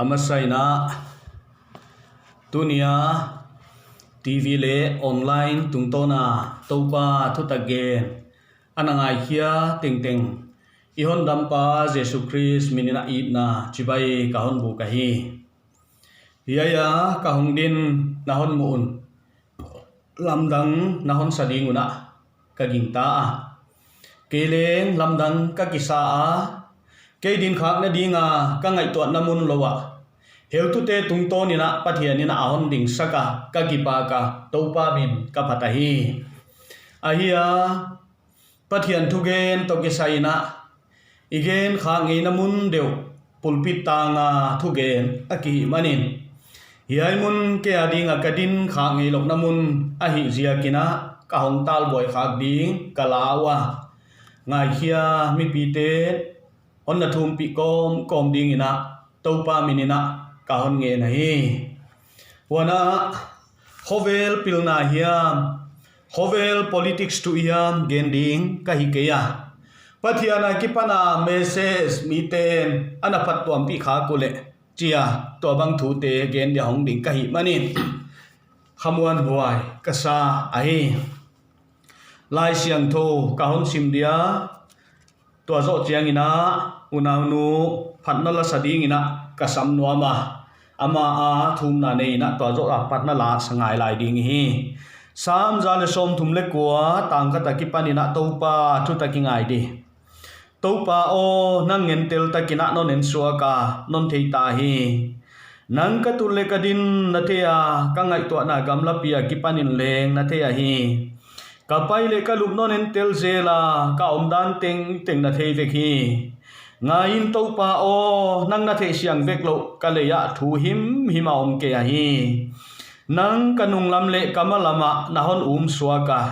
amasaina tunia TV le online tungtona topa thutagen anangai hia ting ihon dampa Jesu Christ minina idna chibai kahon bu kahi hiaya kahong din nahon muun lamdang nahon sadinguna kaginta keleng lamdang kakisa ke din khak na dinga ka ngai to namun lowa heu tu te tung to ni na pathian ni na ahon ding saka ka gipa ka topa min ka patahi ahia pathian thu gen to ke saina igen kha ngai namun deu pulpit tanga thu gen aki manin hiai mun ke adinga kadin kha ngai lok namun ahi zia kina ka hong tal boy khak ding kalawa ngai khia mi pi te on na thum pi kom ding ina topa minina kahon nge nahi wana hovel pilna hiam hovel politics tu iam gending kahikeya pathiana kipana message miten ana patwam pi kha kule chia to bang thu te gen ya hong ding kahi manin khamuan huai kasa ai lai siang tho kahon simdia to zo chiang ina unanu phatna la sading ina kasam nuama ama a thum na nei na to zo patna la sangai lai ding hi sam za le som thum le kwa tang ka takipani na topa thu takingai di topa o nang ngen tel takina non en suaka non thei ta hi nang ka tu le kadin na thea ka ngai to na gamla pia kipanin leng na thea hi kapai le ka lup non en tel zela ka omdan teng na thei ve hi ngain topa o nang na the siang vek lo ka le ya thu hima om ke hi nang kanung lam le kamalama na hon suaka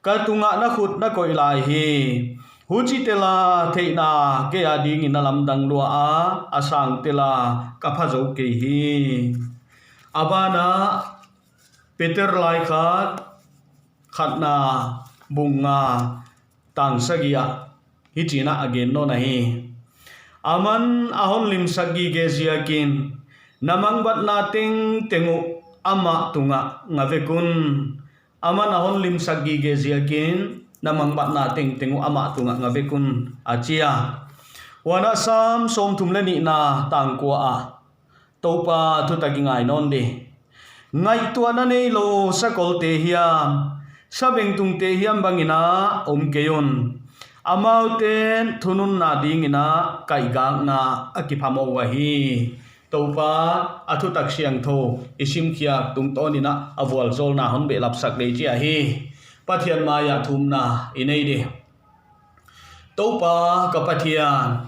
ka tunga na khut na koi lai hi huchi tela theina ke ading in lam dang lua a asang tela ka pha zo ke hi abana peter lai khatna bunga tang sagia hichina again no nahi aman ahon lim sagi ge ziakin namang bat nating tengu ama tunga ngavekun aman ahon lim sagi ge ziakin namang bat nating tengu ama tunga ngavekun achia wana sam som thumle ni na tangkwa a topa thu takingai non de ngai tuana nei lo sakol te hiam sabeng tung te hiam bangina keyon amauten thunun na dingina kaigang na akipamo wahi topa athu tak siang tho isim khia tung tonina awal zol na hon be lap sak le chi a hi pathian maya thumna inei de topa ka pathian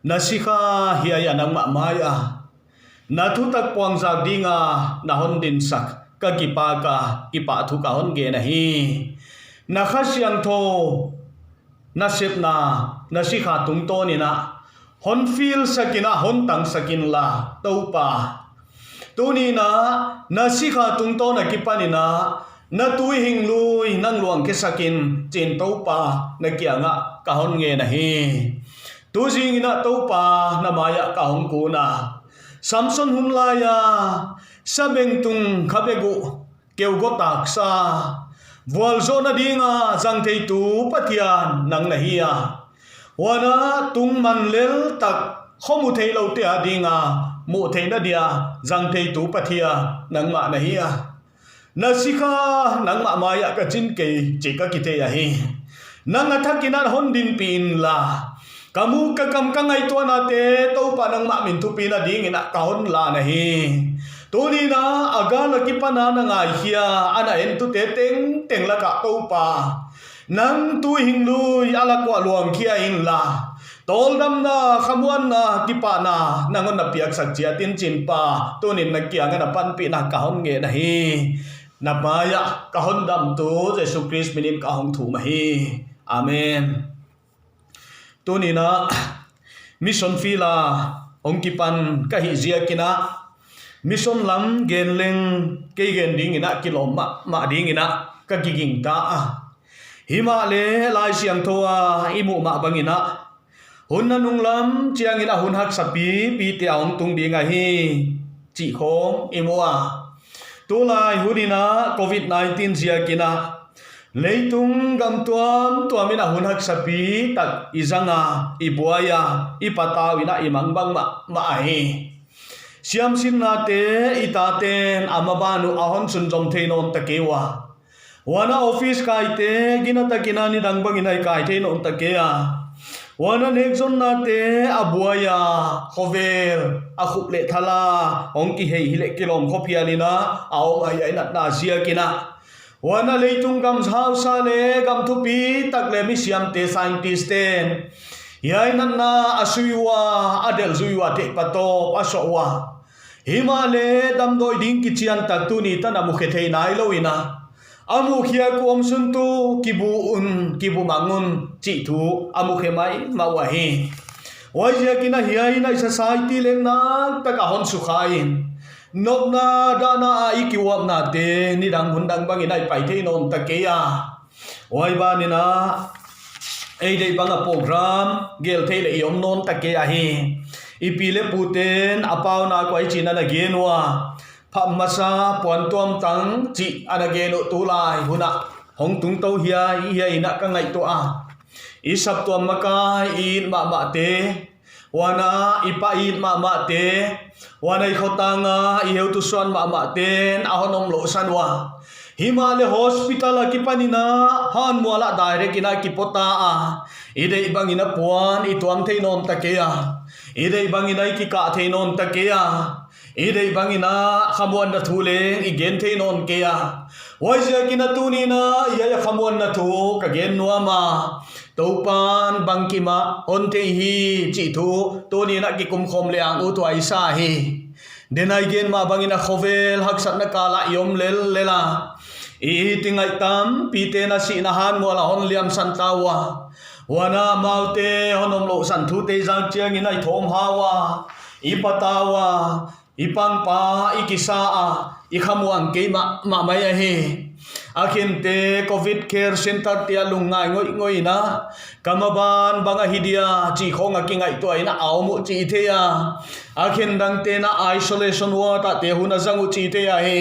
nasikha hiya ya nang ma maya na thu tak pawng zak dinga na hon din sak ka kipa thu ka hon ge na hi na kha siang tho na sep na nasikha tung to ni na hon feel sakina hon tang sakin la topa tuni na nasikha tung to na kipani na na tui hing lui nang luang ke sakin chin topa na kianga ka hon nge na hi tu jing na topa na maya ka hong ku na samson humlaya sabeng tung khabegu keu go taksa vual zo na dinga jang thei tu pathian nang na hiya wana tung man lel tak khomu thei lo te adinga mu thei na dia jang thei tu pathia nang ma na hiya nasikha nang ma maya ka chin ke che ka ki te ya hi nang athakina hon din pin la kamu ka kam ka ngai to na te to pa nang ma min thu pi na ding ina ka hon la na hi tuni na agala ki pana na ngai hia ana en tu te teng la ka to pa nang tu hing lui ala kwa luang khia in la tol dam na khamuan na ki pa na nangon na piak sak chia tin chin pa tunin na kia na pan pi na ka hon nge na hi na maya ka hon dam tu Jesu Christ minin ka hong thu ma hi amen tuni na mission fila ongkipan ka hi zia kina mission lam genleng ke gen ding ina kilom ma ding ina ka giging ta hima le lai siang thoa imu ma bangina hun na nung lam chiang ina hun hak sapi pi te ong tung ding a hi chi khom imwa tu lai hunina COVID-19 zia kina leitung gam tuamina hun hak sapi tak izanga ibuaya ipataw ina imang bang ma hi siam sin na te itaten amabanu ahon sunjom theinon takewa wana office kai te ginata kinani dangbang inai kai theinon takea wana nekzon na te abuaya khovel akhuple thala ongki hei hile kilom khopialina aong ai nat na sia kina wana leitung gam hausa le gam thupi takle mi siam te scientist ten yai nat na asuiwa adel zuiwa te pato asowa himale damdoi ding kichian tatuni tana mukhe thei nai loina amu khia ku om sun tu kibu mangun chi thu amu khe mai mawahi wajia kina hiai na society leng na taka hon sukhain nokna dana ikiwap na te ni dang hundang bang inai pai thei non takeya wai ba ni na ei dei banga program gel thei le yom non takeya hi ipile puten apau na kwai china na genwa phamasa pontom tang chi anageno tulai huna hong tung to hiya ina ka ngai to a isap to maka in ma te wana ipa in ma te wana khotanga i heu tu son ma ten ahonom lo sanwa himale hospital akipanina han moala direct ina kipota a ide bangina puan ituam theinon takeya ide bangina ki ka theinon takeya ide bangina khamuan na thuleng igen theinon keya waisia kinatunina iya khamuan na thu ka gen nuama topan bangkima onte hi chi thu toni na ki kum khom leang u to aisa hi denai gen ma bangina khovel haksat na kala yom lela i tingai tam pite na si na han mola hon liam santawa wana maute honom lo san thu te jang chiang inai thom hawa ipatawa ipang pa ikisa a ikhamuang ke ma maya he akin te covid care center tia lungai ngoi na kamaban banga hidia chi khonga kingai to ina awmu chi thea akin dang te na isolation ward te huna zangu chi thea he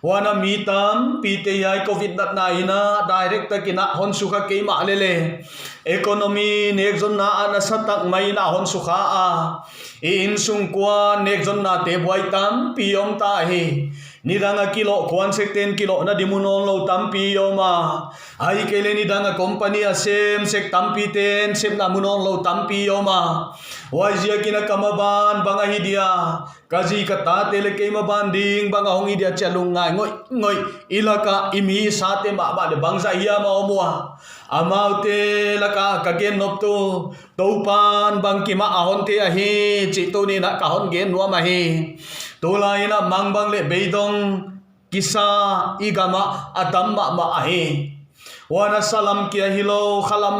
wana mitam pite yai covid na ina direct kina hon sukha ke ma lele economy nekjon na ana satak mai na hon sukha a in sungkwa nekjon na te boy tam piom ta he nidanga kilo kwan sek 10 kilo na dimunon lo tampi yoma ai kele nidanga company a sem sek tampi ten sem na munon lo tampi yoma wajia kina kamaban banga hidia kaji kata tele ke mabanding banga hong hidia chalungai ngoi ilaka imi sate ma de bangsa hiya ma omwa amaute laka kagen nopto topan bangkima ahon te a hi chitoni na kahon gen wa ma hi tulaina mangbang le beidong kisa igama adam ma ahi wana salam kia hilo khalam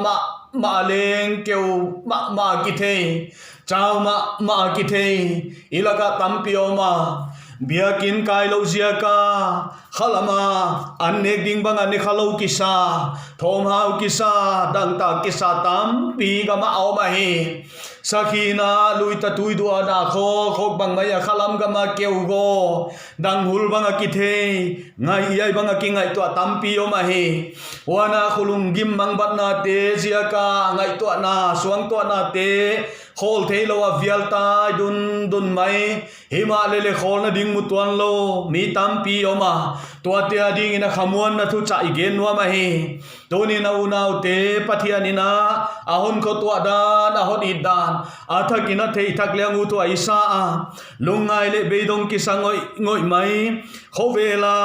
ma leng keu ma kithe chau ma kithe ilaka tampio ma biakin kai lo zia ka khalama anek ding bang ane khalo kisa thom hau kisa dang ta kisa tam pi ga ma au ma hi sakhina luita tuidua na khok bang maya khalam ga ma keu go dang hul bang kithe ngai yai bang ki ngai to tampi o ma hi wana khulung gim mang bat na te zia ka ngai to na suang to na te khol thei lo a vial ta dun mai himalele khol na ding mutuan lo mi tampi o ma to te ading ina khamuan na thu cha igen wa ma hi toni na unau te pathianina ahon ko to dan ahon idan athakina thei thak leang u to aisa a lungai le beidong ki sangoi mai khovela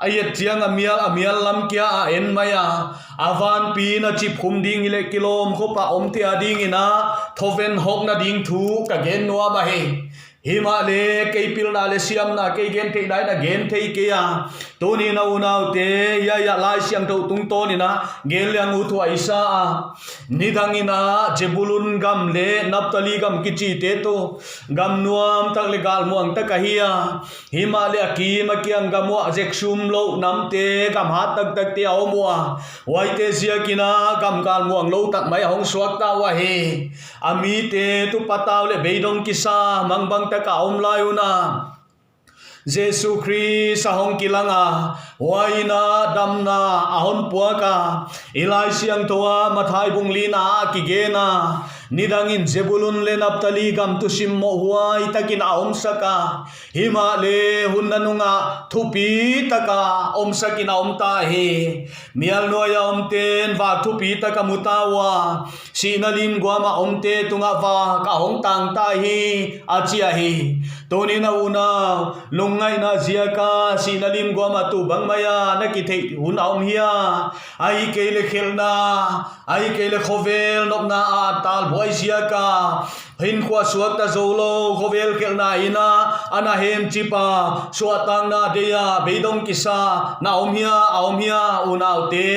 ayet chiang amial lam kia a en maya avan pi na chip khum ding ile kilom khopa om te ading ina thoven hok na ding thu ka gen noa ba he hima le kei pil na le siam na kei gen thei dai na gen thei ke ya to ni na unau te ya lai siang to tung to ni na gen liang u thua isa a nidangina Jebulun gam le Naphtali gam kichi te to gam nuam tak le gal muang tak kahia hima le aki ma kiang gamwa jeksum lo nam te gam hat tak tak te au mua wai te sia kina gam gal muang lo tak mai hong suak ta wa he ami te tu pataw le beidong kisa mangbang ta ka om layuna Jesu Christ ahong kilanga waina damna ahon puaka ilai siang toa mathai bunglina kigena nidangin Zebulun le Naphtali gam tu simmo huai takin aom saka hima le hunnanunga thupi taka om sakin aom ta he mial noya om ten va thupi taka mutawa sinalim guama om te tunga va ka hong tang ta hi achia hi toni na una lungai na ziaka sinalim guama tu bang maya na kithe hun aom hia ai kele khelna ai kele khovel nopna a tal boy ziaka hin kwa suak ta zolo khovel khelna ina ana hem chipa suatang na deya beidong kisa na om hia unau te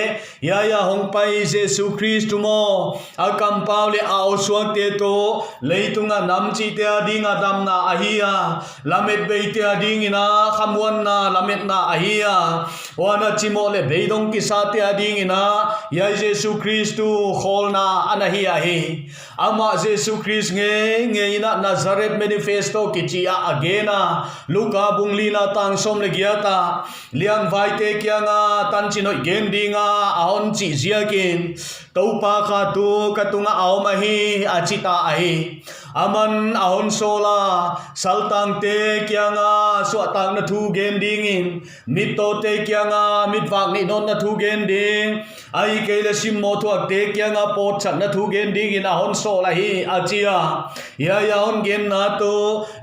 ya hong pai Jesu Christ mo akam paule au suak te to leitunga nam chi te adinga damna ahia lamet beite adingina khamuan na lamet na ahia wana chimo le beidong kisa te adingina ya Jesu Christu kholna anahia he ama Jesu Christ nge ina Nazareth manifesto kichia agena Luka bunglina tang som le giata liang vai te kyanga tan chinoi gendinga ahon chi ziakin topa kha tu katunga aumahi achita ahi aman ahon sola saltang te kyanga suatang na thu gendingin mito te kyanga mitwak ni non na thu gending ai kele simmo thuak te kyanga pot chan na thu gendingin ahon sola hi achia ya hon gen na to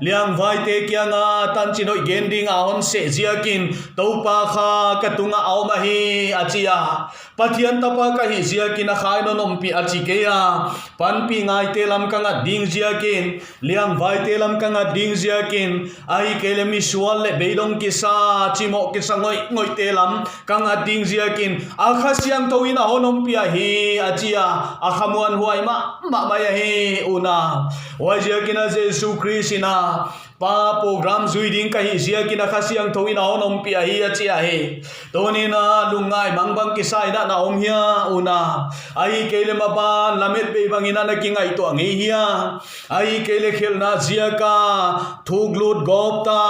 liang vai te kyanga tan chinoi gending ahon se ziakin topa kha katunga aumahi achia pathian tapa ka hi ziakin a khai no nom pi achikeya pan pi ngai te lam kanga ding ziakin liang vai te lam kanga ding ziakin ai kele mi sual le beidong kisa chimo kisa ngoi te lam kanga ding ziakin akha siang to ina honom pi a hi achia akhamuan huai ma maya hi una wa ziakin a Jesu Christina pa program zuiding kahi ziakin a khasiang to ina honom pi a hi achia he tonina lungai mangbang kisai na om hia una ai kele mapa lamet be bangina na kingai to ngi hia ai kele khelna ziaka thuglut gopta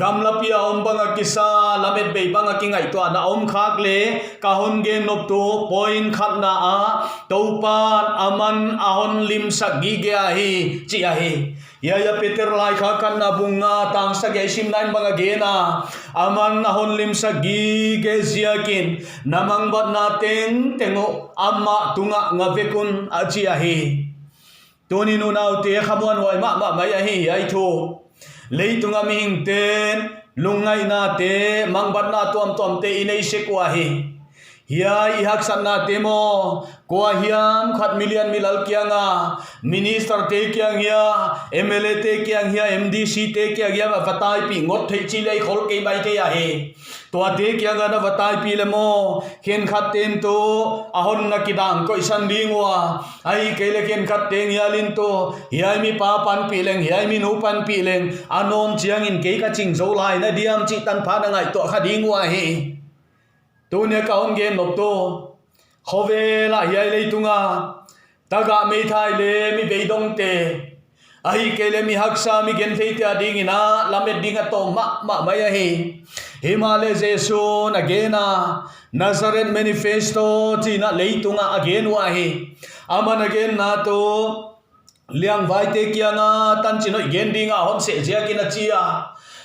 gamlapia om banga kisa lamet be banga kingai to na om khak le kahon ge nop to point khatna a topan aman ahon lim sagi ge a hi chi a hi ya Peter lai kha kan na bunga tang sa ge sim nain banga ge na aman ahon lim sagi ge ziakin namang bot na tengo amma tunga ngavekun achi ahi toni nu nau te khamuan wai ma mai ahi ai thu leitunga ming ten lungai na te mangbat na tom te inei se kwa hi hiya ihak sanna temo ko hiam khat million milal kyanga minister te kyang hiya MLA te kyang hiya MDC te kyang hiya vatai pi ngot thei chi lai khol ke bai te ya he to te kyang na vatai pi le mo khen khat ten to ahon na kidang ko isan dingwa ai ke le khen khat teng ya lin to hiya mi pa pan pi leng hiya mi nu pan pi leng anom chiang in ke ka ching zo lai na diam chi tan pha na ngai to kha dingwa he tu ne ka hong gen lop to khove la hiai lei tunga taga me thai le mi beidong te ai ke le mi haksa mi gen thei te ading ina lamet dinga to ma mai hi himale Jesu na gena Nazareth manifesto china lei tunga again wa hi aman again na to liang vai te kyanga tan chino gen dinga hom se jia kina chia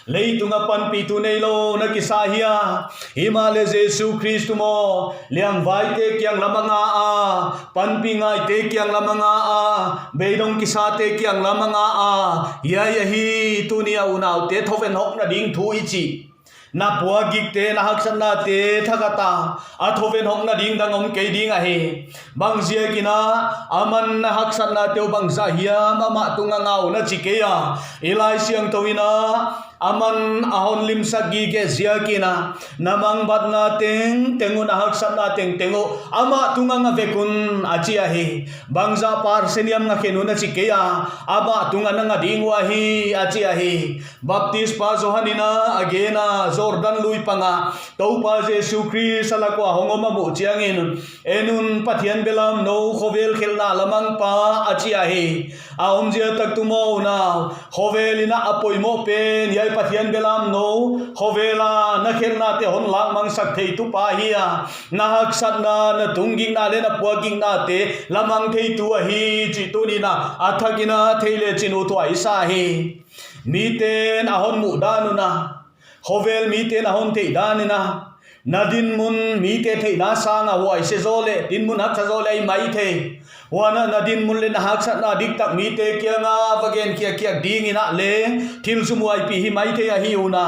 leitunga pan pi tu nei lo na kisahia himale Jesu Christ mo liang vai te kyang lamanga a pan pi ngai te kyang lamanga a beidong kisa te kyang lamanga a ya hi tu nia unau te thoven hok na ding thu ichi na pua gik te na hak san na te thakata athoven hong na ding dang om ke ding a he bang zia kina aman na hak san na teu bang za hiam ama tunga ngau na chikeya ilai siang towina aman ahon lim sagi ge zia kina namang bat na teng tengun ahak san na teng tengo ama tunga nga vekun achi a he bangza par seniam nga khenu na chikeya ama tunga nga dingwa hi achi a he baptist pa johanina agena jordan lui panga topa jesu christ salako hongoma mu chiangin enun pathian belam no khovel khelna lamang pa achi a he aom je tak tumo na khovelina apoi mo pen yai pathian belam no khovela na khelna te hon lang mang sak thei tu pa hiya na hak sat na na tunging na le na puaging na te lamang thei tu a hi chi tu ni na athakina theile chinu to aisa hi mi ten ahon mu danu na khovel mi ten ahon thei danina nadin mun mi te thei na sanga wai se zole din mun hak sa zole ai mai the wana nadin mun le na hak sat na dik tak mi te kia nga vagen kia kia ding ina le thil sumu ai pi hi mai the a hi una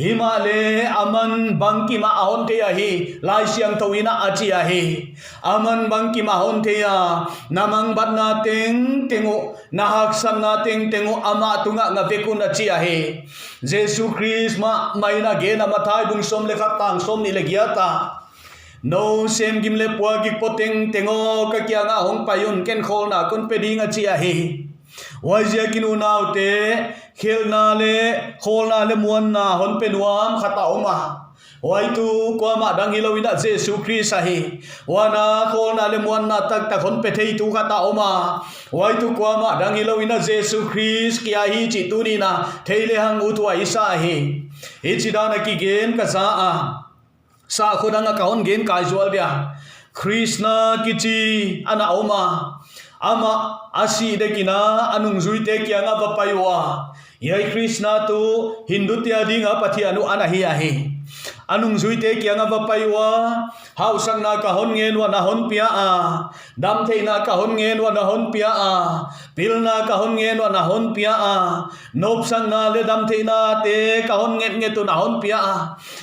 hima le aman bangki ma ahon the a hi lai siang towina achi a hi aman bangki ma hon the ya namang bat na teng tengo na hak san na teng tengo ama tunga nga vekun achi a hi jesu christ ma mai na ge na mathai bung som le khat tang som ni le giata no sem gim le pua gik poteng tengo ka kya nga hong payun ken khol na kun peding a chi a hi wai je kinu naw te khel na le khol na le muan na hon penuam khata oma wai tu kwa ma dang hilowina jesu christ a hi wana khol na le muan na tak tak hon pe thei tu khata oma wai tu kwa ma dang hilowina jesu christ kya hi chi tu ni na theile hang u tu ai sa hi hi chi da na ki gen ka sa a sa khodanga kaon gen casual dia krishna kichi ana oma ama asi de kina anung zuite kya nga bapaiwa yai krishna tu hindu tia dinga pathi anu ana hi ahi anung zuite kya nga bapaiwa hau sang na ka hon ngen wa na hon pia a dam thei na ka hon ngen wa na hon pia a pil na ka hon ngen wa na hon pia a nop sang na le dam thei na te ka hon nget nget tu na hon pia a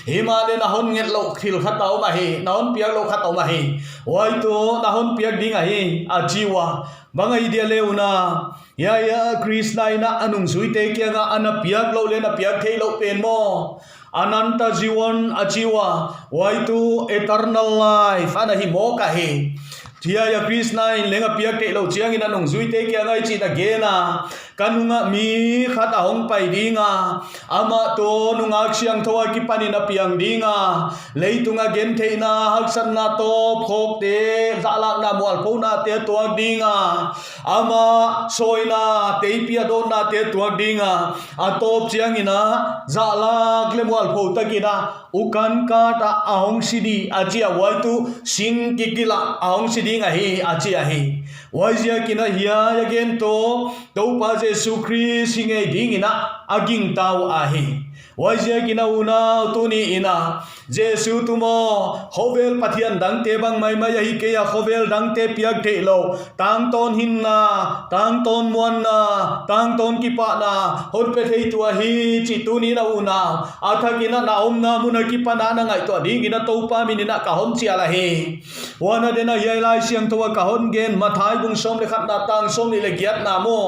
hima le na hon nget lo khil khatau ma hi na hon pia lo khatau ma hi wai tu na hon pia ding a hi a jiwa bangai dia le una ya krishna ina anung zuite kya nga ana piak lo le na piak thei lo pen mo ananta jiwan ajiwa waitu eternal life ana hi mo ka he thia ya krishna in lenga piak te lo chiang ina nong zui te kya ngai chi da gena kanunga mi khat ahong pai dinga ama to nunga chiang thowa ki pani na piang dinga leitunga gen theina haksan na to phok te zala na mual pho na te tuak dinga ama soina te pia do na te tuak dinga atop chiang ina zala gle mual pho ta kina ukan ka ta ahong sidi ajia waitu sing kikila ahong sidi nga hi ajia hi wajia kina hiya again to pa jesu christ singai ding ina aging tau ahi wajia kina una tuni ina jesu tumo khovel pathian dang te bang mai mai hi ke ya khovel dang te piak te lo tang ton hin na tang ton muan na tang ton ki pa na hon pe thei tu hi chi tuni na una athakina na om na mun ki pa na na ngai to ding ina to pa min na ka hom chia la hi wana de na yai lai siang to ka hon gen mathai bung som le khat na tang som ni le giat na mo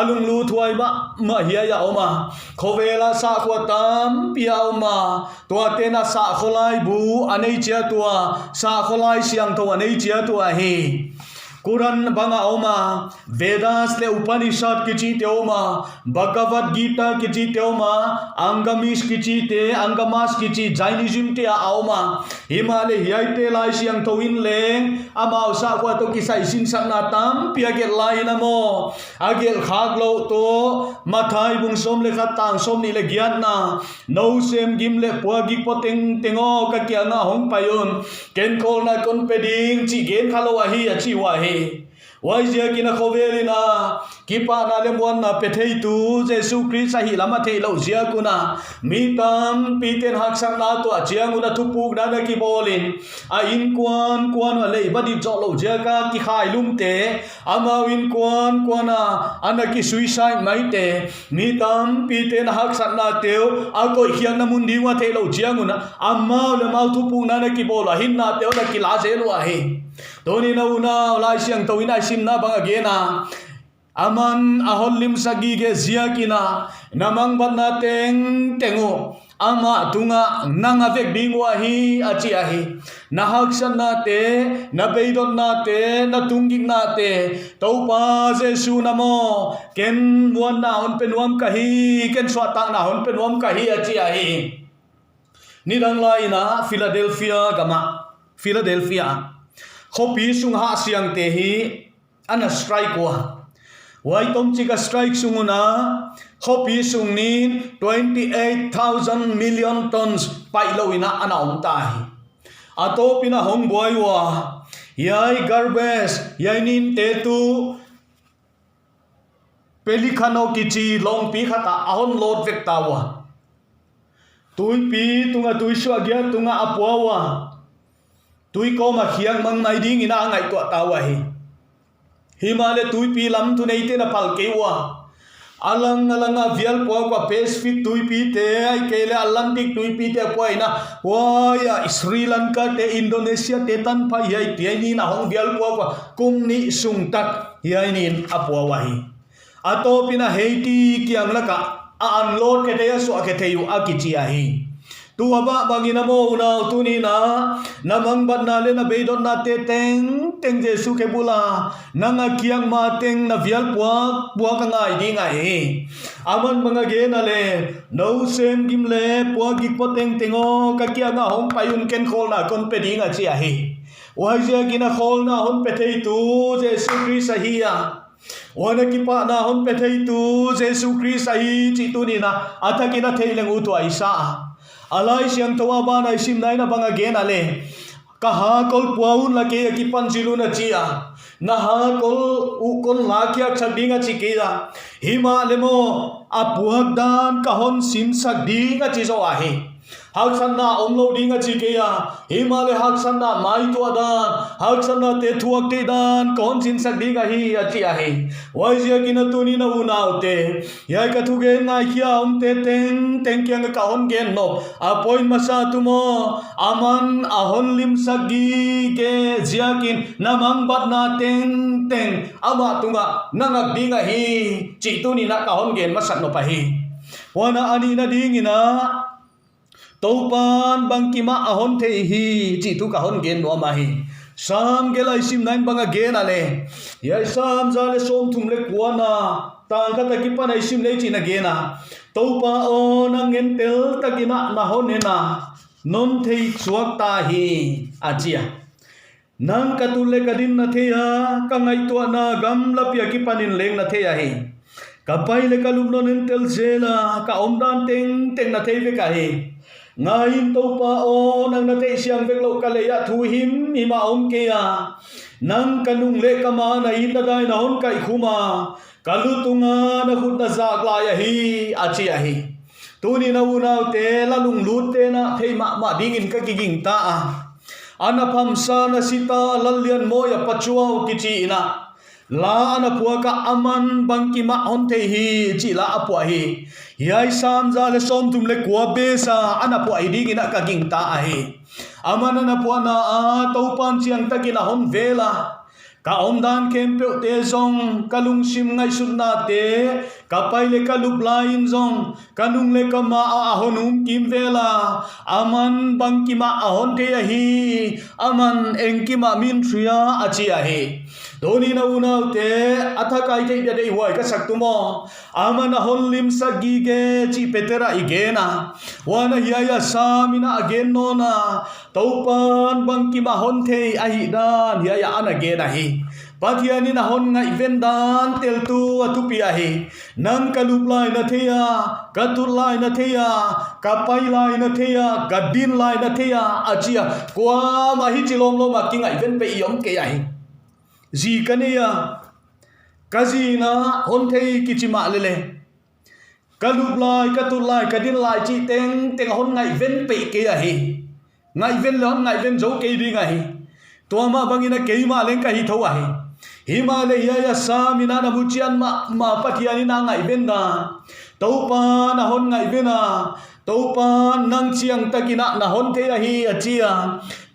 alung lu thuai ma hiya ya oma khovela sa khwa tam pia oma to te na sa kholai bu anei chia tua sa kholai siang to anei chia tua hi Quran banga oma Vedas le Upanishad kichi te oma Bhagavad Gita kichi te oma Angamish kichi te Angamas kichi Jainism te aoma Himale hiai te lai siang towin leng amau sa kwa to kisai sin sang na tam piagel lai na mo agel khag lo to mathai bung som le khatang som ni le giat na no sem gim le puagi poteng tengo ka kya na hong payon ken kol na kon peding chi gen khalo a hi a chi wa hi wai zia kina khovelina kipa na lemwan na pethei tu Jesu Christ sahi lama thei lo zia kuna mitam piten haksan na to achiang una thupuk na na ki bolin a in kwan wa lei badi jo lo zia ka ki khai lum te ama win kwan na ana ki suicide mai te mitam piten haksan na teu a ko hiang na mun diwa thei lo zia una amma le mau thupuk na na ki bola hin na teu na ki la je lo a he Toni na una lai siang to ina sim na bang agena aman ahol lim sagi ge zia kina namang bat na tengo ama tunga nang avek bingwa hi achi ahi na haksan na te na beidon na te na tungging na te topa Jesu namo ken buan na hon penwam kahi ken swatang na hon penwam kahi achi ahi nidang lai na Philadelphia Khopi sung ha siang te hi ana strike wa wai tom chika strike sunguna khopi sung ni 28,000 million tons pailowina ana umtai ato pina hong boy wa yai garbage yai nin te tu pelikhano kichi long pi khata ahon lot vekta wa tui pi tunga tui swagya tunga apwa wa tui ko ma khiang mang nai ding ina ngai to tawa hi himale tui pi lam tu nei te na pal kewa alanga vial po kwa Pacific tui pi te ai kele Atlantic tui pi te po ina wa ya Sri Lanka te Indonesia te tan pa yai te ni na hong vial po kwa kum ni sung tak yai ni apwa wa hi ato pina Haiti kiang laka unload ke te so ke te yu akichi a hi tu aba bangina mo una tu ni na namang bat na le na beidon na te teng Jesu ke bula nanga kiang ma teng na vial puak ka ngai di ngai aman mga ge na le no sem gim le puak gi poteng tengo ka kia nga hong payun ken khol na kon pe di nga chi a hi wai je gina khol na hon pe thei tu Jesu Christ hi a wana kipa na hon pe thei tu Jesu Christ hi chi tu ni na athakina thei leng u tu ai sa alai siang tawa ba na sim nai na bang again ale ka ha kol puaun la ke ki panjilu na chia na ha kol u kol la kya chadinga chikira hima lemo apuak dan ka hon sim sak dinga chi so ahi haksan na omlo dinga chikeya himale haksan na mai to dan haksan na te thuak te dan kon sin sak dinga hi achi ahi wai zia kina tuni na unaute yai ka thu ge ngai khia om te teng kyang ka on gen no a point masa tumo aman ahon lim sagi ge zia kin namang bat na teng ama tunga nangak dinga hi chi tuni na ka on gen masat no pa hi wana ani na dingina Topan bangkima ahon the hi chi tu ka hon gen no ma hi sam gelai sim nain banga gen ale yai sam za le som thum le kuana tang ka ta ki pa nai sim le chi na gena topa o nang en tel ta ki na hon na non thei chuak ta hi achia nang ka tu le ka din na the ya ka ngai to na gam la pia ki panin leng na the ya hi ka pai le ka lum non en tel zela ka om dan teng na the ve ka hi ngain topa o nang na te siang vek lo ka le ya thu him ima om ke ya nang kanung le kama na in da dai na hon kai khuma kalutunga na khut na zak la ya hi achi ya hi tu ni na una te la lung lut te na thei ma dingin ka ki ging ta a ana pham sa na sita lallian mo ya pachuaw kichi ina la ana puaka aman bangki ma hon te hi chi la apua hi yai sam za le som tum le kwa besa ana pu ai ding ina ka ging ta a hi amana na pu na a to pan chiang ta ki na hon vela ka om dan kem pe te zong kalung sim ngai sun na te ka pai le ka lup lain zong kanung le ka ma a honum kim vela aman bangki ma a hon te hi aman engki ma min thria achi a hi doni na una te athakai te de wai ka sak tumo amana hon lim sagi ge chi petera igena wana hiya samina again no na topan bangki ma hon the ai dan hiya ana ge na hi pathiani na hon ngai vendan tel tu atupi a hi nang kalup lai na thea katul lai na thea kapai lai na thea gadin lai na thea achia kwa ma hi chilom lo ma ki ngai ven pe yom ke ai gì cái này à cái gì na hôn thầy kí chỉ mạ lệ cái lúc lại cái tụt lại cái điên lại chỉ tên tên hôn ngày ven bị kia à hi ngày ven lớn ngày ven dấu kia đi ngày tua mà bang ina kia mà lên cái hi thâu à hi Himalaya sa mina na bujian ma patiani na ngai ven na topa na hon ngai ven na topa nang chiang takina na hon the hi achia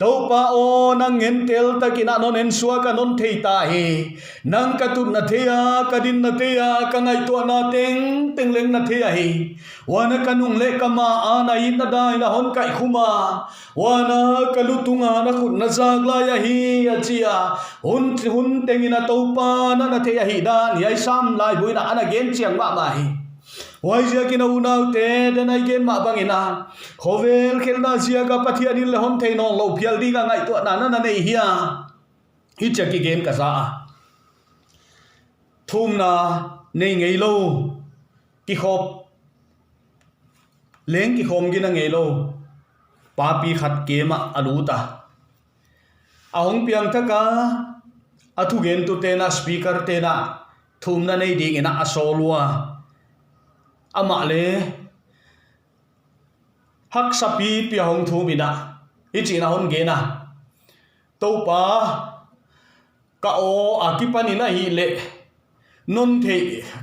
topa o nang en tel takina non en suwa ka non thei ta hi nang ka tu na thea ka din na thea ka ngai to na teng teng leng na thea hi wana kanung le kama ana in na dai na hon kai khuma wana kalutunga na khut na zagla ya hi achia hun tengina topa na thea hi da ni ai sam lai buina ana gen chiang ma mai wai zia kina unau te den ai gen ma bangina khovel khelna zia ka pathia din le hon thei no lo phial di ga ngai to na na nei hia hi chaki gen ka za thum na nei ngei lo ki khop leng ki khom gina ngei lo papi khat ke ma aluta ahong piang thaka athu gen tu te na speaker te na thum na nei ding ina asolwa ama le hak sapi pi hong thu bina ichi na hon ge na to pa ka o akipani na hi le non the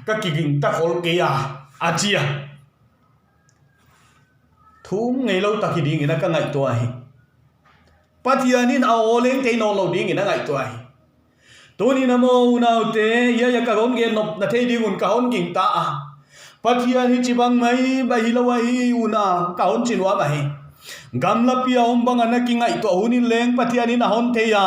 ka kiging ta khol ke ya achia thum ngei lo ta ki ding ina ka ngai to ai patianin a o leng te no lo ding ina ngai to ai toni na mo unau te ya ka hon ge nop na the ding un ka hon ging ta a Pathian hi chibang mai ba hilawa hi una kaon chinwa ba hi gamla pia ombang ana kingai to hunin leng pathian ina hon theya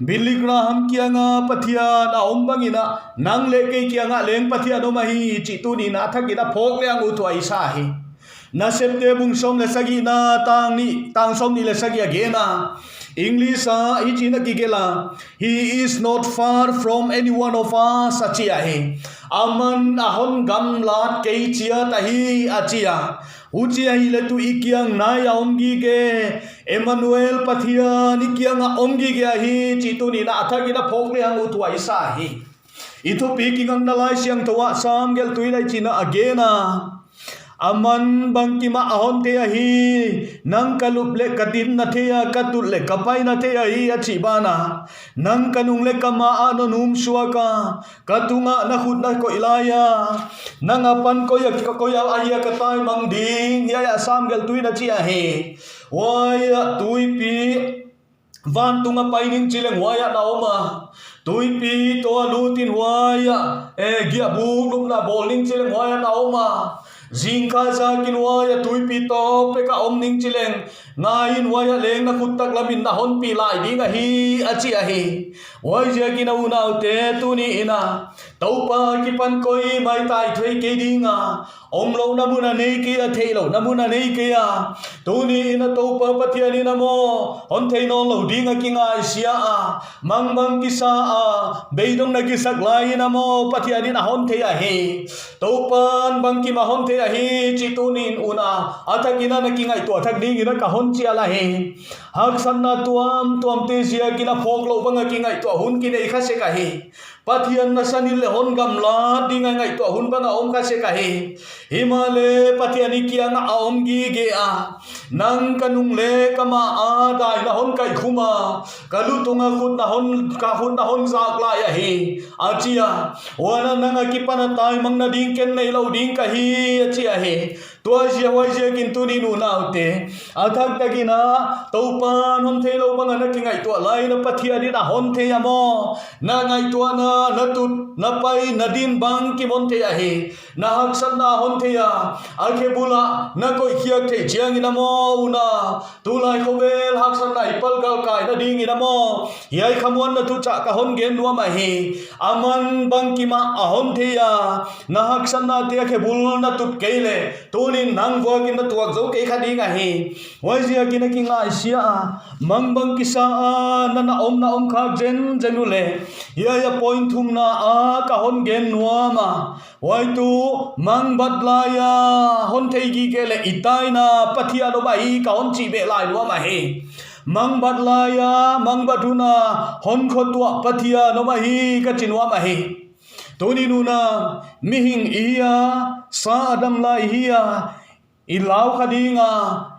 bilikra ham kianga pathian a ombang ina nang le ke kianga leng pathian o ma hi chitu ni na thakina phok leang u thoi sa hi na septe bung som le sagi na tang som ni le sagi agena English hi china kigela he is not far from any one of us achia hi aman ahon gam lat ke chia ta hi achia uchia hi le tu ikiang na ya omgi ke Emmanuel pathian ikiang omgi ge hi chitu ni na athakina phok le ang u tuai sa hi ithu pi kingang na lai siang towa sam gel tuilai china agena aman bangki ma ahon te hi nang kalup le kadin na thea katul le kapai na thea hi achi bana nang kanung le kama ano num suaka katunga na khut na ko ilaya nang apan ko ya aya katai mang ding ya sam gel tui na chi a he waya tui pi van tunga paining chileng waya na oma tui pi to lutin waya gia bu lup na bowling chileng waya na oma Zingka za kinwa ya tui pi to pe ka omning chileng ngain wa ya leng na khutak lamin na hon pi lai ding a hi achi a hi wai je kina unau te tu ni ina topa ki pan koi mai tai thei ke ding a om lo na muna nei ke a thei lo na muna nei ke a tu ni ina topa pathiani na mo hon thei no lo ding a kinga sia a mang ki sa a beidong na ki sak lai na mo pathiani na hon thei a hi topan bang ki ma hon thei hi chitunin una athakina na kingai to athak ding ina ka hon chia la he hak sanna tuam te sia kina phok lo banga kingai to hun ki nei kha se ka he pathian na sanil le hon gam la ding ngai to hun banga om kha se ka he himale pathiani kianga om gi ge a nang kanung le kama a dai na hon kai khuma kalu tunga khut na hon zak la ya he achia wana nanga ki pana tai mang na ding ken nei lo ding ka hi achia he tua sia wai sia kin tu ni nu nau te athak takina topan hom thei lo banga na kingai to lai na pathia di na hon thei amo na ngai to na tut na pai na din bang ki mon thei a he na hak san na hon thei a akhe bula na koi khiak thei chiang ina mo una tu lai khovel hak san na ipal gal kai na ding ina mo hiai khamon na tu cha ka hon gen nuam a he aman bang ki ma a hon thei a na hak san na te akhe bul na tut keile tunin nang vo kin na tuak zo ke kha ding a he wai zia kin ki ngai sia mang bang ki sa na om kha jen jenule ya point thum na a ka hon gen nuama wai tu mang badlaya hon thei gi ke le itai na pathia lo bai ka hon chi be lai nuama he mang bat laya mang batuna hon khotua pathia no mahi ka chinwa mahi tuni nuna mihing iya sa adam lai hiya ilau kadinga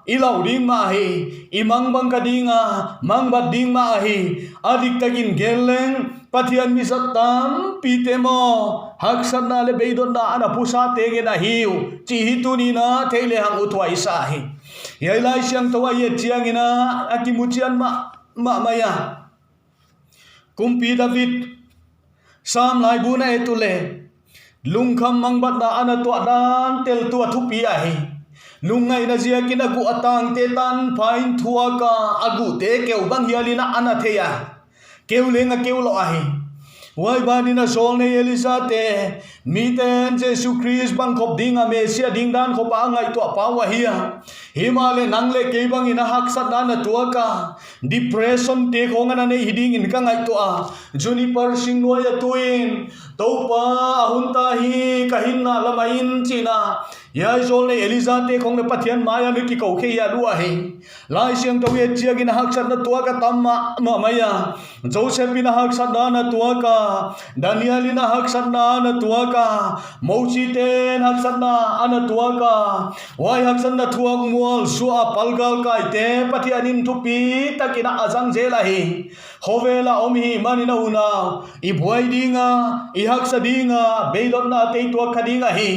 ilau ding mahi imang bang kadinga mang bat ding mahi adik tagin geleng pathian misatam pitemo haksan na le beidon na ana pusa tege na hiu chi hituni na thele hang utwai sahi yai lai siang tawa ye chiang ina akimuchian ma maya kumpi David sam lai buna etule lungkham mangbat na ana tua dan tel tua thupi ahi lungai na zia kina gu atang te tan phain thua ka agu te keu bang hialina ana theya keu lenga keu lo ahi wai bani na sol ne elisa te miten Jesus Christ bang khop dinga mesia ding dan khop angai to pawa hiya himale nangle ke bang ina hak sat na tua ka depression te khonga na ne hiding in ka ngai to a juniper singnoya tuin topa ahunta hi kahinna lamain china yai sol ne elisa te khong ne pathian maya ne ki kau khe ya lua hi lai siang to ye chia gin hak sat na tua ka tamma ma maya Joseph ina hak sat na tua ka Daniel ina hak sat na tua ka Mauchi ten hak sat na ana tua ka wai hak sat na tua mual su'a palgal kai te pathianin thupi takina azang jela hi hovela omhi manina una I buai dinga I hak sadinga beilon na te tua khadinga hi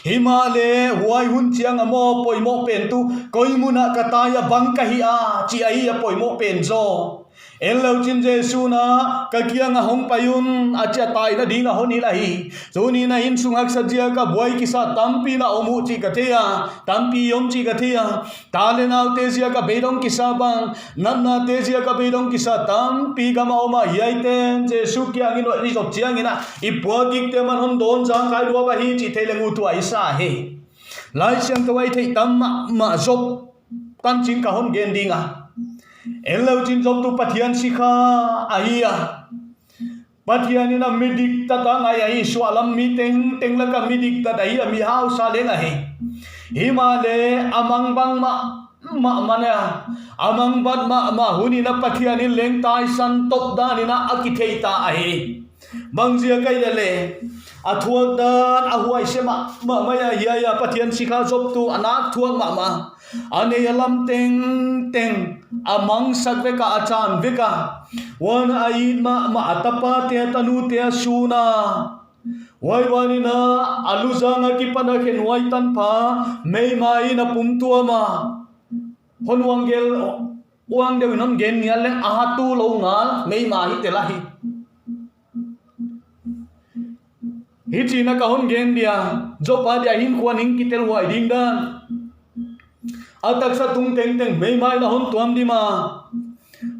himale huai hun chiang amo poimo pen tu koimuna kataya bangka hi a chi ai a poimo pen zo elo chin Jesu na kakianga hong payun acha tai na dinga honi lahi zoni na in sung hak sajia ka buai kisa tampi na omu chi kathia tampi yom chi kathia tale na tesia ka beidong kisa bang nanna tesia ka beidong kisa tampi ga ma oma yaiten Jesu kyang in ri sok chiang ina ipua dik te man hon don jang kai ro ba hi chi thelengu tu ai sa he lai siang tawai thei tam ma zop tan chin ka hon gen dinga elo chin zop tu pathian sikha ahia pathian ina midik ta ta ngai ai swalam mi teng teng la ka midik ta dai mi hau sa le nga he himale amang bang ma mana amang bat ma huni na pathian in leng tai san top dan ina akithei ta ahi bangzia kai le athuak dan ahuai sema ma ya pathian sikha zop tu anak thuak ma ane yalam teng teng amang sakve ka achan veka wan ai ma atapa te tanu te suna wai wani na aluzanga ki pana ken wai tan pha mei mai na pum tua ma hon wangel wang de non gen nya le ahatu lo nga mei ma hi te la hi hi china ka hon gen dia jo pa dia hin kwan hin kitel wai ding dan atak sa tung teng teng mei mai na hon tuam di ma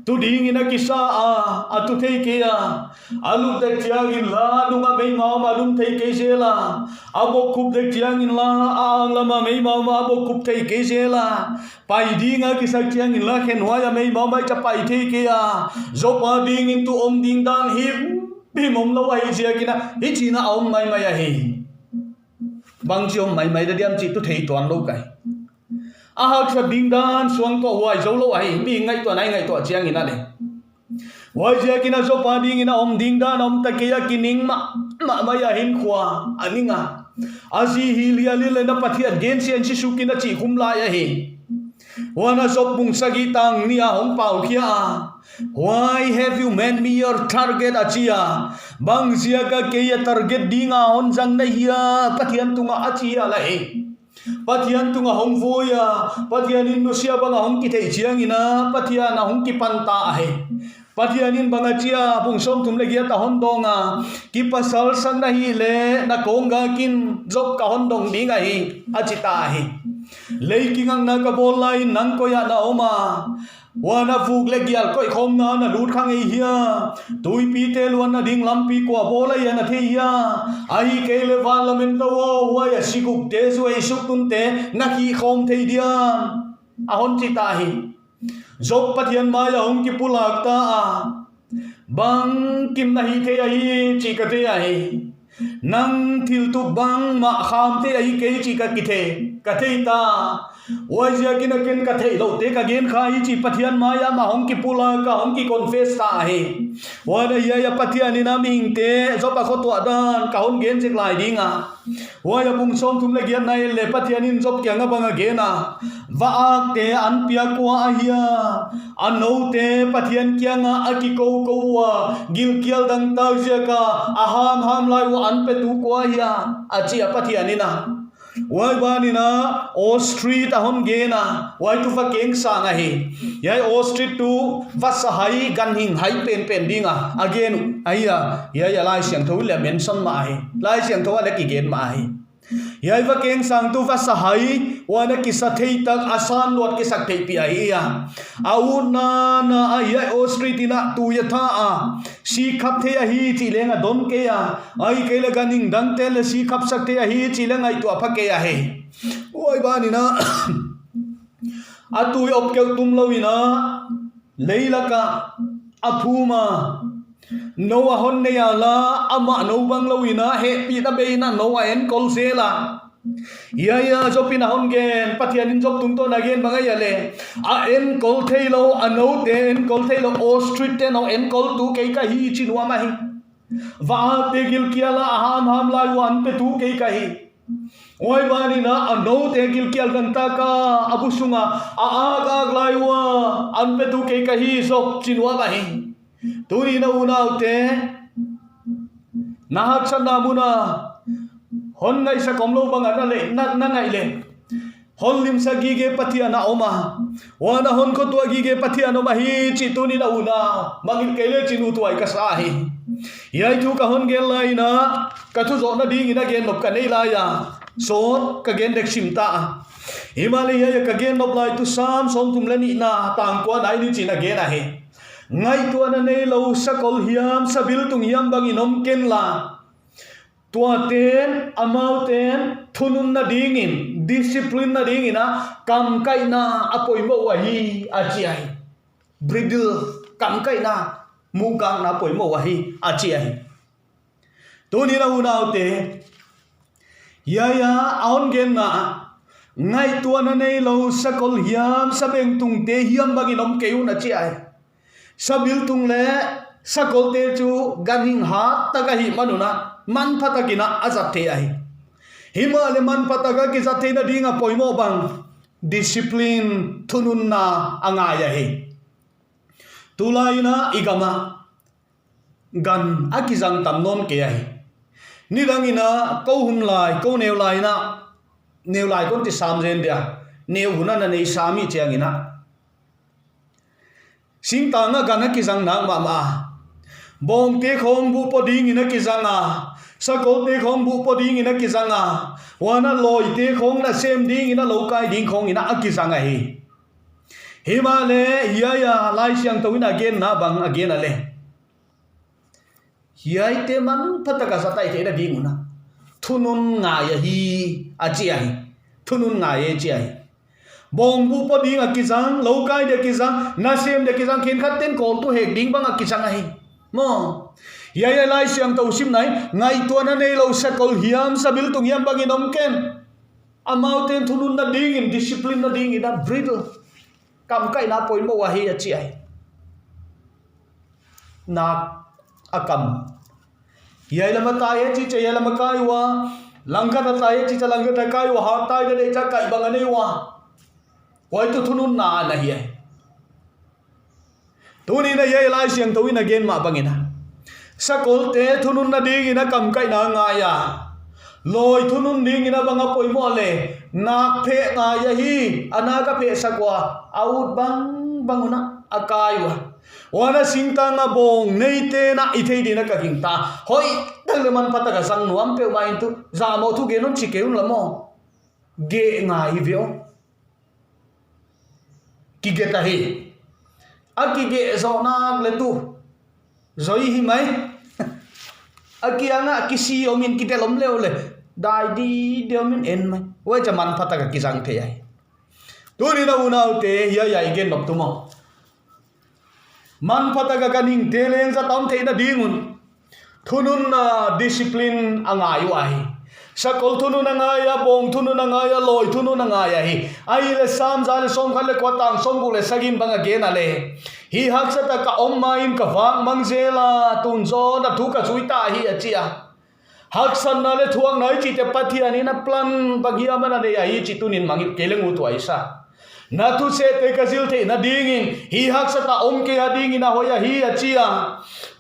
tu ding ina kisa atu thei ke alu te chiang in la dunga mei ma ma lum thei ke se la abo kup de chiang in la ang la ma mei ma abo kup thei ke se la pai dinga kisa chiang in la khen wa ya mei ma mai cha pai thei ke zo pa ding in tu om ding dan hi bi mom lo ai sia kina hi china om mai mai hi bang chi om mai mai da diam chi tu thei tuan lo kai ahak sa ding dan suang to wai zo lo ai mi ngai to nai ngai to chiang ina le wai sia kina zo pa ding ina om ding dan om ta ke ya kining ma ya hin khwa aninga azi hi lia le na pathian gen sian si su kina chi khum la ya hi wana zo pung sagi tang nia hong pau khia why have you made me your target achia bang sia ka ke ya target dinga on jang na hiya pathian tunga achia la he pathian tunga hong voya pathian in nusia banga hong ki thei chiang ina pathian hong ki panta ahe pathian in banga chia pung som tum le gia ta hon donga ki pasal sang na hi le na konga kin job ka hon dong dinga hi achita hi leikingang na ka bol lai nang ko ya na oma wana fuk le gial koi khom na lut khang ei hia tui pi te luan na ding lam pi kwa bola ya na the hia ai ke le van la men to wa ya sikuk te su ei suk tun te na ki khom thei dia a hon chi ta hi job pathian ma ya hong ki pulak ta bang kim na hi the ai chi ka te ai nang thil tu bang ma kham te ai ke chi ka ki the ka thei ta oi zia kin ken ka thei lo te ka gen kha hi chi pathian maya ma hong ki pula ka hong ki confess ta he wa da ya pathian ni na ming te zo pa kho to dan ka hong gen jek lai dinga wa ya bung som thum le gian nai le pathian in job kyang banga gena wa ak te an pia kwa ahia an no te pathian kyang a ki ko ko wa gil kial dang ta zia ka aham ham lai wa an pe tu kwa hia a chi a pathian ni na wai ba ni na o street a hon ge na wai tu fa keng sa nga hi yai o street tu fa sa hai gan hing hai pen dinga again aya ya lai siang tho le mention ma hi lai siang tho le ki gen ma hi yai va keng sang tu fa sa hai wa na ki sa thei tak asan lot ki sak thei pi ai ya au na aya o street ina tu ya tha a si khap the a hi chi lenga don ke ya ai ke le ganing dang te le si khap sak the a hi chi lenga i tu pha ke ya he oi ba ni na atu op ke tum lo ina leila ka aphuma Noah hon ne ya la ama no bang lo ina he pi da be na Noah en kol se la ya jo pin hon gen pathian in job tung to na gen banga ya le a en kol thei lo a no te en kol thei lo o street te no en kol tu ke ka hi chin wa ma hi wa te gil kia la ham lai wan pe tu ke ka hi oi ba ni na a no te gil kia gan ta ka abu sunga a ag lai wa an pe tu ke ka hi so chin wa ba hi tuni na unaw te nahak sa namuna hon ngai sa komlo banga na le na ngai le hon lim sa gige patia na oma wana hon ko to gige patia no ma hi chi tuni na una mangil kele chinu tuai ka sa hi yai tu ka hon gel lai na ka thu zo na ding ina gen lop ka nei la ya so ka gen dek sim ta himalaya ya ka gen lop lai tu sam som tum le ni na tang kwa dai ni chi na gen a he ngai tua na nei lo sa kol hiam sa bil tung hiam bang inom ken la tua ten amau ten thunun na dingin discipline na dingina kam kai na apoi mo wa hi achi ai bridle kam kai na mu kang na apoi mo wa hi achi ai tu ni na unau te ya aon gen na ngai tua na nei lo sa kol hiam sa beng tung te hiam bang inom keun achi ai sabil tung le sakol te chu ganing ha taga hi manuna man phatakina azat the ai himale man phataka ki zathe na dinga poimo bang discipline thunun na anga ya he tulaina igama gan akizang tamnon ke ai nidangina ko hum lai ko neu lai na neu lai kon ti sam jen dia neu huna na nei sami chiangina sing tanga gana kizang nang mama bong te khong bu po ding ina kizanga sakol te khong bu po ding ina kizanga wana loi te khong na sem ding ina lokai ding khong ina akizanga hi himale ya lai siang to ina again na bang again ale hiai te man pataka satai te da ding una thunun nga ya hi achi ai thunun nga ye chi ai bong bu po ding akizang lokai de kizang nasem de kizang khen khat ten kol tu hek ding bang akizang ai mo ya lai siang to sim nai ngai to na nei lo sakol hiam sabil tung hiam bang inom ken amau ten thunun na ding in discipline na ding in bridle kam kai na poi mo wa hi achi ai na akam ya lama tai chi che ya lama kai wa langka ta tai chi cha langka ta kai wa ha tai de cha kai bang anei wa wai tu thunun na na hi tu ni na ye lai siang to in again ma bangina sakol te thunun na ding ina kam kai na nga ya loi thunun ding ina banga poi mo le nak phe nga ya hi ana ka phe sakwa out banguna akai wa wana singta nga bong nei te na ithei dina ka hingta hoi dang le man pata ka sang nuam pe ma intu za mo thu ge non chi keun lamo ge nga hi veo ki ge ta hi aki ge zo na le tu zoi hi mai aki anga kisi omin kite lom leo le dai di deomin en mai wai jaman phata ka kisang the ai tu ni na unau te ya ya igen nop tu mo man phata ka kaning te leng sa tom the na dingun thunun na discipline anga yu ai sakol thunu na nga ya bong thunu na nga ya loi thunu na nga ya hi ai le sam za le som khan le ko tang som bu le sagin bang again ale hi hak sa ta ka om main ka wang mang zela tun zo na thu ka chui ta hi achia hak san na le thuang nai chi te pathian ni na plan bagia mana ne ya hi chi tunin mangit keleng u tu aisa na tu se te ka zil the na dingin hi hak sa ta om ke ading ina hoya hi achia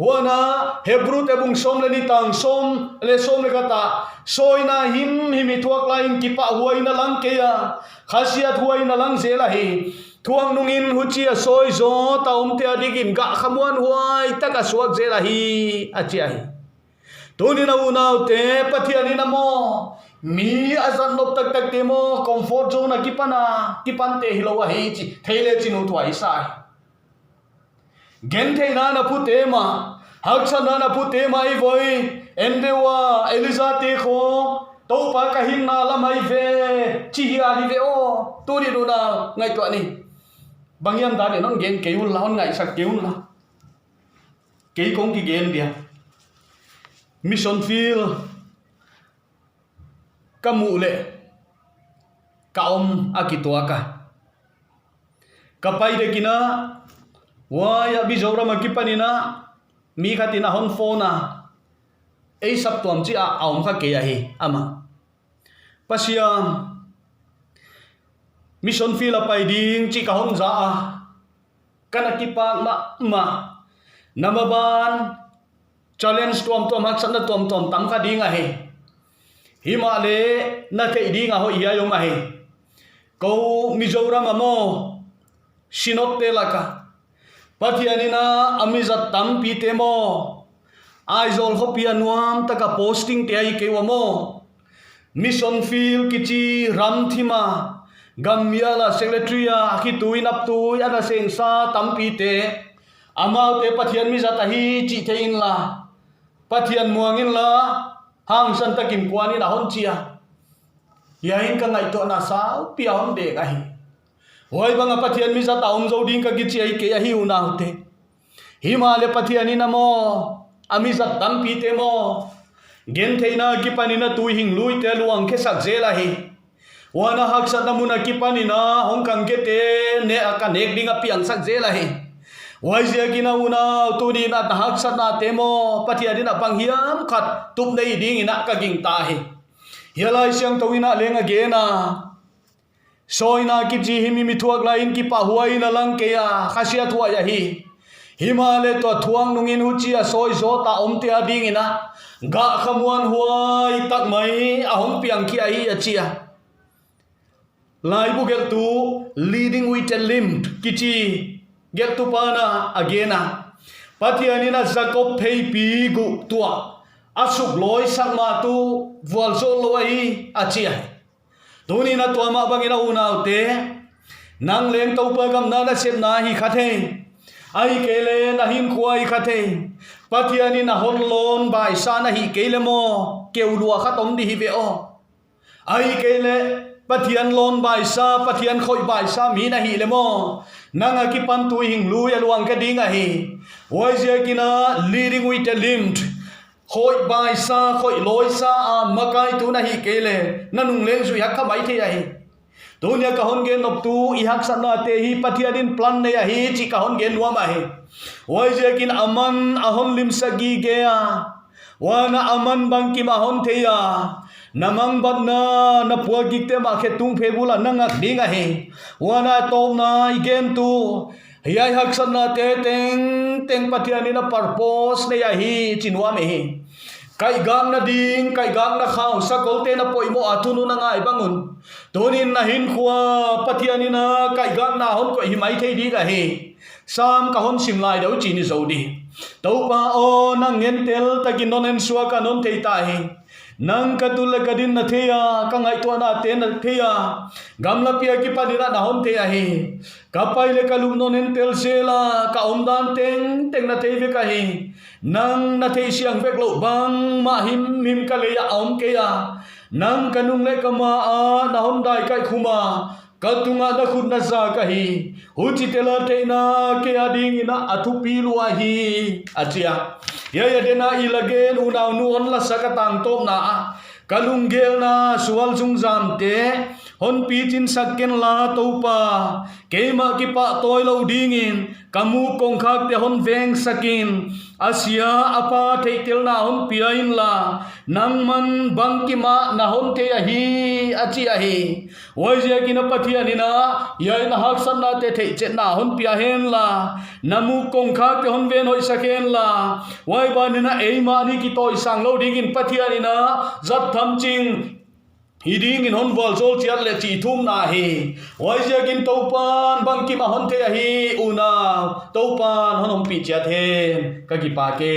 wana hebru te bung som le ni tang som le ka ta soi na him mi thuak lain ki pa huai na lang ke ya khasiat huai na lang zela hi thuang nungin huchia soi zo ta om te adigin ga khamuan huai taka suak zela hi achia hi tuni na unau te pathian ni na mo mi azan lop tak tak te mo comfort zone na kipan te hilowa hi chi thele chinu tuai sai gen the na pu te ma hak san na pu te mai voi endewa eliza te kho to pa ka hin na la mai ve chi hi ali ve o tuni do na ngai to ni bangyam da ne non gen keul la on ngai sak keul la ke kong ki gen dia mission field kamu le kaom akitua ka kapai de kina wa ya bi zora ma kipanina mi khatina hon phone ei sap tuam chi a aum kha ke ya hi ama pasiam mission field apai ding chi ka hon za a kana kipa ma namaban challenge tom hak san tom tam kha ding a he himale na ke ding a ho iya yo ma he ko mizoram amo sinot te laka pathianina amizat tam pi te mo aizol ho pia nuam taka posting te ai ke mo mission field kichi ram thima gamya la secretary a ki tuin up tu ya na seng sa tam pi te amau te pathian mi zata hi chi the in la pathian muangin la hang san takin kwani na hon chia yain ka ngai to na sao pia hon de ga hi hoi banga pathian mi zata om zo ding ka gi chi ai ke hi una hote himale pathian ni na mo ami zat dam pi te mo gen theina ki pani na tu hing lui te luang ke sak zela hi wana hak sa namuna ki pani na hong kang ke te ne aka nek ding a piang sak zela hi waizia kina una tuni na hak sa na temo pathian na panghiam khat tup nei ding ina ka ging ta hi hialai siang towina lenga ge na soina ki ji himi mi thuak lain ki pa huai na lang ke ya khasia thua ya hi himale to thuang nungin huchia soi zo ta om te ading ina ga khamuan huai tak mai ahom piang ki ai achia lai bu gel tu leading with a limp kichi gel tu pana agena pathianina jacob phei pi gu tua asuk loi sakma tu wal zo loi achia tuni na tua ma bangina unau te nang leng to pa gam na sep na hi khathe ai kele na hin khuai khathe pathianina hon lon bai sa na hi kele mo keulua khatom di hi ve o ai kele pathian lon bai sa pathian khoi bai sa mi na hi le mo nanga ki pan tu hing lu ya luang ka ding a hi wai je kina leading with a limp khoi bai sa khoi loi sa a makai tu na hi kele nanung leng su yak khamai the a hi dunia ka hon gen nop tu i hak sa na te hi pathianin plan ne a hi chi ka hon gen nuam a hi wai je kin aman ahon lim sagi ge a wana aman bang ki ma hon the ya namang bat na puagi te ma khe tung phe bula nangak dinga he wana tom na igen tu yai hak san na te teng pathiani na purpose ne ya hi chinwa me hi kai gang na ding kai gang na khaw sakol te na poimo athunu na ngai bangun tonin na hin khuwa pathiani na kai gang na hon ko hi mai thei di ga he sam ka hon sim lai dau chi ni zo di to pa o na ngen tel takin non en suwa ka non thei ta he nang katul kadin na theya ka ngai to na te na theya gamla pia ki panina na hon theya he kapai le kalum non en tel sela ka omdan teng na thei ve ka he nang na thei siang vek lo bang ma him ka le ya om ke ya nang kanung le kama a na hon dai kai khuma katunga da khut na za ka hi huchi tela te na ke ading ina athu pi lua hi achia ya dena ilagen unau nu on la sakatang tom na kalunggel na sual sung jam te hon pi chin sakken la topa keima ki pa toy lo dingin kamu kong khak te hon veng sakin asia apa theitel na hon piain la nangman bangki ma na hon te ahi achi ahi wai je ki na pathian ina yai na hak san na te thei che na hon pia hen la namu kong khak te hon ven hoi saken la wai ba ni na eima ni ki toy sang lo dingin pathian ina zat tham ching hiding in hon wal zol chiat le chi thum na hi wai je kin topan bangki ma hon te hi una topan hon pi chiat he ka ki pa ke